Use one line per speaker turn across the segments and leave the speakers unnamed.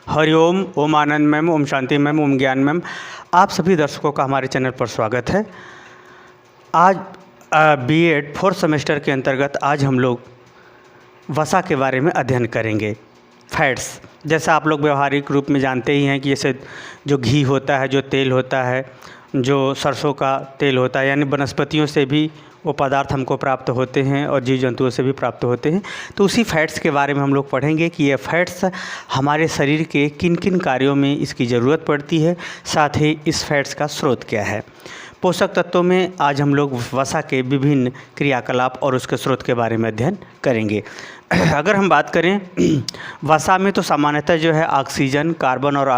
हरिओम, ओम आनंद ma'am, Om Shanti ma'am, ओम ज्ञान ma'am, आप सभी दर्शकों का हमारे चैनल पर स्वागत है। आज बीएड फोर्थ सेमेस्टर के अंतर्गत आज हम लोग वसा के बारे में अध्ययन करेंगे। फैट्स, जैसा आप लोग व्यवहारिक रूप में जानते ही हैं कि जैसे जो घी होता है, जो तेल होता है, जो सरसों का तेल होता है, यानी वनस्पतियों से भी वो पदार्थ हमको प्राप्त होते हैं और जीव जंतुओं से भी प्राप्त होते हैं। तो उसी फैट्स के बारे में हम लोग पढ़ेंगे कि ये फैट्स हमारे शरीर के किन किन कार्यों में इसकी ज़रूरत पड़ती है, साथ ही इस फैट्स का स्रोत क्या है। पोषक तत्वों में आज हम लोग वसा के विभिन्न क्रियाकलाप और उसके स्रोत के बारे में अध्ययन करेंगे। अगर हम बात करें वसा में, तो सामान्यतः जो है ऑक्सीजन, कार्बन और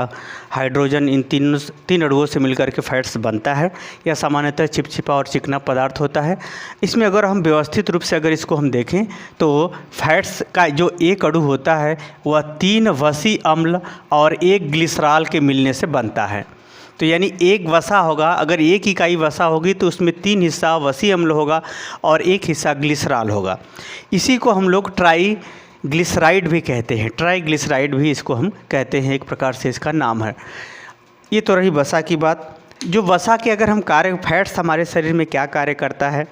हाइड्रोजन, इन तीन अणुओं से मिलकर के फैट्स बनता है। यह सामान्यतः चिपचिपा और चिकना पदार्थ होता है। इसमें अगर हम व्यवस्थित रूप से अगर इसको हम देखें तो फैट्स का जो एक अणु होता है वह 3 वसी अम्ल और 1 ग्लिसरॉल के मिलने से बनता है। तो यानी एक वसा होगा, अगर एक इकाई वसा होगी तो उसमें 3 हिस्सा वसी अम्ल होगा और 1 हिस्सा ग्लिसरॉल होगा। इसी को हम लोग ट्राईग्लिसराइड भी कहते हैं। ट्राईग्लिसराइड भी इसको हम कहते हैं, एक प्रकार से इसका नाम है। ये तो रही वसा की बात। जो वसा के अगर हम फैट्स हमारे शरीर में क्या कार्य करता है,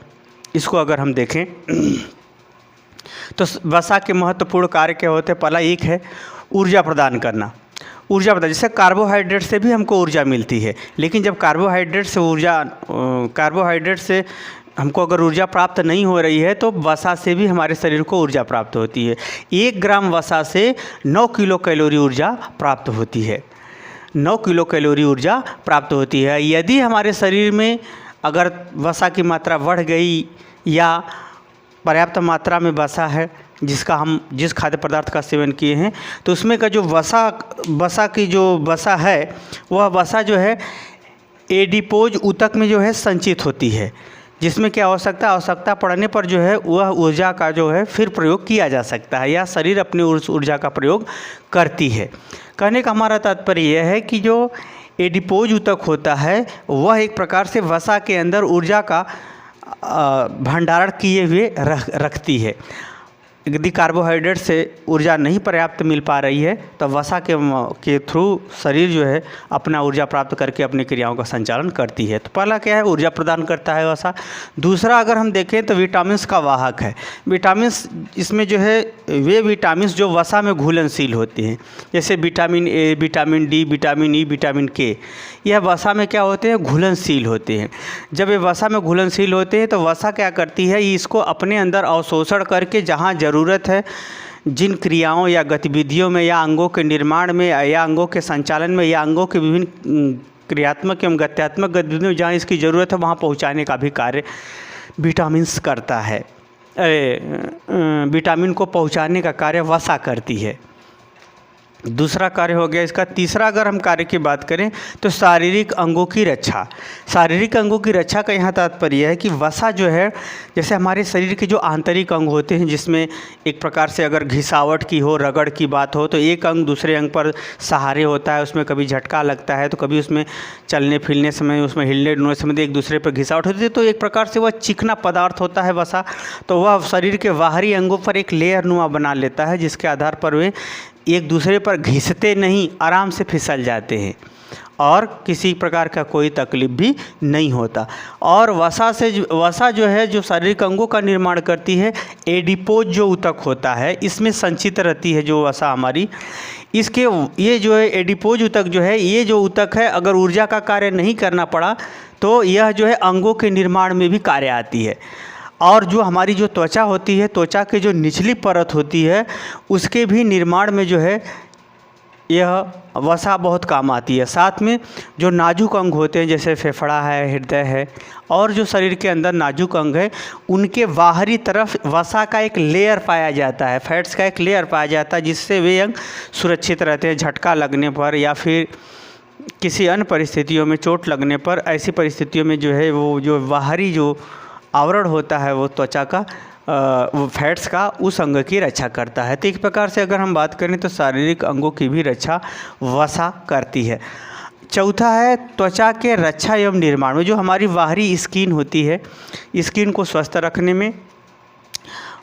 इसको अगर हम देखें तो वसा के महत्वपूर्ण कार्य क्या होते हैं। पहला एक है ऊर्जा प्रदान करना। ऊर्जा प्रदान, जैसे कार्बोहाइड्रेट से भी हमको ऊर्जा मिलती है, लेकिन जब कार्बोहाइड्रेट से हमको अगर ऊर्जा प्राप्त नहीं हो रही है तो वसा से भी हमारे शरीर को ऊर्जा प्राप्त होती है। 1 ग्राम वसा से 9 किलो कैलोरी ऊर्जा प्राप्त होती है। 9 किलो कैलोरी ऊर्जा प्राप्त होती है। यदि हमारे शरीर में अगर वसा की मात्रा बढ़ गई या पर्याप्त मात्रा में वसा है जिस खाद्य पदार्थ का सेवन किए हैं, तो उसमें का जो वसा की जो वसा है, वह वसा जो है एडिपोज ऊतक में जो है संचित होती है, जिसमें क्या आवश्यकता पड़ने पर जो है वह ऊर्जा का जो है फिर प्रयोग किया जा सकता है, या शरीर अपनी ऊर्जा का प्रयोग करती है। कहने का हमारा तात्पर्य यह है कि जो एडिपोज ऊतक होता है वह एक प्रकार से वसा के अंदर ऊर्जा का भंडारण किए हुए रखती है। यदि कार्बोहाइड्रेट से ऊर्जा नहीं पर्याप्त मिल पा रही है तो वसा के थ्रू शरीर जो है अपना ऊर्जा प्राप्त करके अपनी क्रियाओं का संचालन करती है। तो पहला क्या है, ऊर्जा प्रदान करता है वसा। दूसरा अगर हम देखें तो विटामिन्स का वाहक है। विटामिन्स, इसमें जो है वे विटामिन्स जो वसा में घुलनशील होते हैं, जैसे vitamin A, vitamin D, vitamin E, vitamin के, यह वसा में क्या होते हैं, घुलनशील होते हैं। जब ये वसा में घुलनशील होते हैं तो वसा क्या करती है, इसको अपने अंदर अवशोषण करके जहाँ ज़रूरत है, जिन क्रियाओं या गतिविधियों में या अंगों के निर्माण में या अंगों के संचालन में या अंगों के विभिन्न क्रियात्मक एवं गत्यात्मक गतिविधियों में जहाँ इसकी ज़रूरत है वहाँ पहुँचाने का भी कार्य विटामिन्स करता है। विटामिन को पहुँचाने का कार्य वसा करती है। दूसरा कार्य हो गया इसका। तीसरा अगर हम कार्य की बात करें तो शारीरिक अंगों की रक्षा। शारीरिक अंगों की रक्षा का यहाँ तात्पर्य है कि वसा जो है, जैसे हमारे शरीर के जो आंतरिक अंग होते हैं, जिसमें एक प्रकार से अगर घिसावट की हो, रगड़ की बात हो, तो एक अंग दूसरे अंग पर सहारे होता है, उसमें कभी झटका लगता है तो कभी उसमें चलने फिरने समय, उसमें हिलने डुलने समय एक दूसरे पर घिसावट होती है, तो एक प्रकार से वह चिकना पदार्थ होता है वसा। तो वह शरीर के बाहरी अंगों पर एक लेयर नुमा बना लेता है, जिसके आधार पर वे एक दूसरे पर घिसते नहीं, आराम से फिसल जाते हैं और किसी प्रकार का कोई तकलीफ भी नहीं होता। और वसा जो है, जो शारीरिक अंगों का निर्माण करती है, एडिपोज जो ऊतक होता है इसमें संचित रहती है जो वसा हमारी। इसके ये जो है एडिपोज ऊतक जो है, ये जो ऊतक है, अगर ऊर्जा का कार्य नहीं करना पड़ा तो यह जो है अंगों के निर्माण में भी कार्य आती है। और जो हमारी जो त्वचा होती है, त्वचा की जो निचली परत होती है, उसके भी निर्माण में जो है यह वसा बहुत काम आती है। साथ में जो नाजुक अंग होते हैं, जैसे फेफड़ा है, हृदय है, और जो शरीर के अंदर नाजुक अंग है, उनके बाहरी तरफ वसा का एक लेयर पाया जाता है, फैट्स का एक लेयर पाया जाता है, जिससे वे अंग सुरक्षित रहते हैं। झटका लगने पर या फिर किसी अन्य परिस्थितियों में चोट लगने पर, ऐसी परिस्थितियों में जो है वो जो बाहरी जो आवरण होता है वो त्वचा का, वो फैट्स का, उस अंग की रक्षा करता है। तो एक प्रकार से अगर हम बात करें तो शारीरिक अंगों की भी रक्षा वसा करती है। चौथा है त्वचा के रक्षा एवं निर्माण में, जो हमारी बाहरी स्किन होती है, स्किन को स्वस्थ रखने में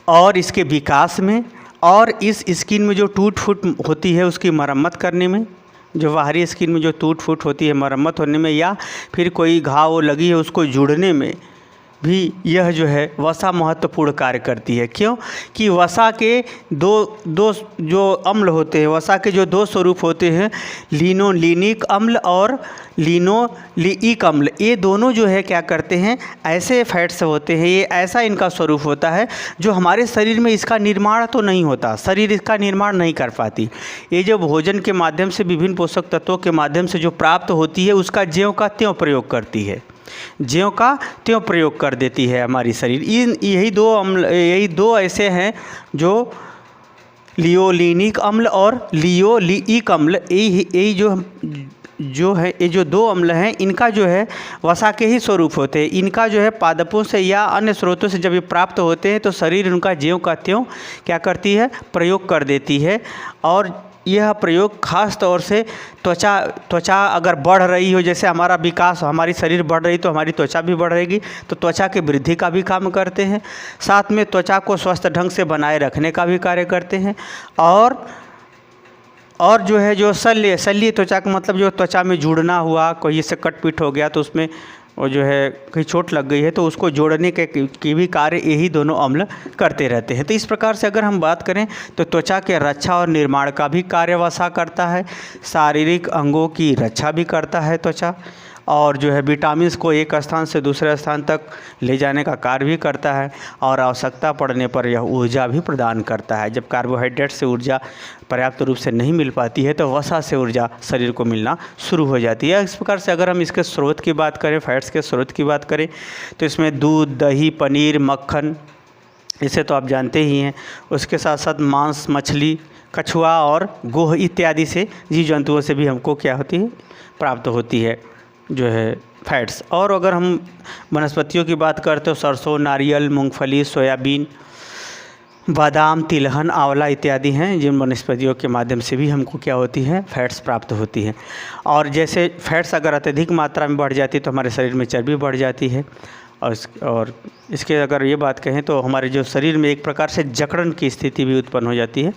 और इसके विकास में और इस स्किन में जो टूट फूट होती है उसकी मरम्मत करने में, जो बाहरी स्किन में जो टूट फूट होती है मरम्मत होने में, या फिर कोई घाव लगी है उसको जुड़ने में भी यह जो है वसा महत्वपूर्ण कार्य करती है। क्यों कि वसा के दो जो अम्ल होते हैं, वसा के जो दो स्वरूप होते हैं, लिनोलीनिक अम्ल और लिनोलीइक अम्ल, ये दोनों जो है क्या करते हैं, ऐसे फैट्स होते हैं, ये ऐसा इनका स्वरूप होता है जो हमारे शरीर में इसका निर्माण तो नहीं होता, शरीर इसका निर्माण नहीं कर पाती। ये जो भोजन के माध्यम से विभिन्न पोषक तत्वों के माध्यम से जो प्राप्त होती है उसका ज्यों का त्यों प्रयोग करती है, ज्यों का त्यों प्रयोग कर देती है हमारी शरीर। यही दो ऐसे हैं जो लियोलिनिक अम्ल और लियोलीइक अम्ल, यही जो दो अम्ल हैं इनका जो है वसा के ही स्वरूप होते हैं। इनका जो है पादपों से या अन्य स्रोतों से जब ये प्राप्त होते हैं तो शरीर उनका ज्यों का त्यों क्या करती है, प्रयोग कर देती है। और यह प्रयोग खास तौर से त्वचा अगर बढ़ रही हो, जैसे हमारा विकास, हमारी शरीर बढ़ रही तो हमारी त्वचा भी बढ़ेगी, तो त्वचा की वृद्धि का भी काम करते हैं। साथ में त्वचा को स्वस्थ ढंग से बनाए रखने का भी कार्य करते हैं। और जो है जो शल्य त्वचा का मतलब जो त्वचा में जुड़ना हुआ, कोई इससे कटपीट हो गया तो उसमें वो जो है कहीं चोट लग गई है तो उसको जोड़ने के भी कार्य यही दोनों अम्ल करते रहते हैं। तो इस प्रकार से अगर हम बात करें तो त्वचा के रक्षा और निर्माण का भी कार्य वसा करता है, शारीरिक अंगों की रक्षा भी करता है त्वचा, और जो है विटामिन्स को एक स्थान से दूसरे स्थान तक ले जाने का कार्य भी करता है, और आवश्यकता पड़ने पर यह ऊर्जा भी प्रदान करता है। जब कार्बोहाइड्रेट से ऊर्जा पर्याप्त रूप से नहीं मिल पाती है तो वसा से ऊर्जा शरीर को मिलना शुरू हो जाती है। इस प्रकार से अगर हम इसके स्रोत की बात करें, फैट्स के स्रोत की बात करें, तो इसमें दूध, दही, पनीर, मक्खन, इसे तो आप जानते ही हैं। उसके साथ साथ मांस, मछली, कछुआ और गोह इत्यादि से जीव जंतुओं से भी हमको क्या होती है, प्राप्त होती है जो है फैट्स। और अगर हम वनस्पतियों की बात करते हो, सरसों, नारियल, मूंगफली, सोयाबीन, बादाम, तिलहन, आंवला इत्यादि हैं जिन वनस्पतियों के माध्यम से भी हमको क्या होती है, फैट्स प्राप्त होती हैं। और जैसे फैट्स अगर अत्यधिक मात्रा में बढ़ जाती है तो हमारे शरीर में चर्बी बढ़ जाती है। और इसके अगर ये बात कहें तो हमारे जो शरीर में एक प्रकार से जकड़न की स्थिति भी उत्पन्न हो जाती है।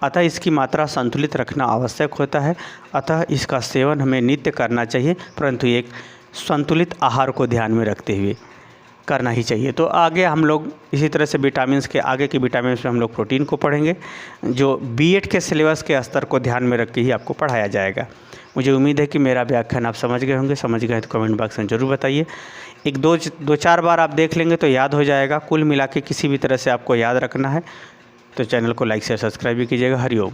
अतः इसकी मात्रा संतुलित रखना आवश्यक होता है। अतः इसका सेवन हमें नित्य करना चाहिए, परंतु एक संतुलित आहार को ध्यान में रखते हुए करना ही चाहिए। तो आगे हम लोग इसी तरह से विटामिन्स के आगे की विटामिन्स में हम लोग प्रोटीन को पढ़ेंगे, जो B.Ed के सिलेबस के स्तर को ध्यान में रख के ही आपको पढ़ाया जाएगा। मुझे उम्मीद है कि मेरा व्याख्यान आप समझ गए होंगे। समझ गए तो कमेंट बॉक्स में ज़रूर बताइए। एक दो चार बार आप देख लेंगे तो याद हो जाएगा। कुल मिला के किसी भी तरह से आपको याद रखना है तो चैनल को लाइक शेयर सब्सक्राइब भी कीजिएगा। हरिओम।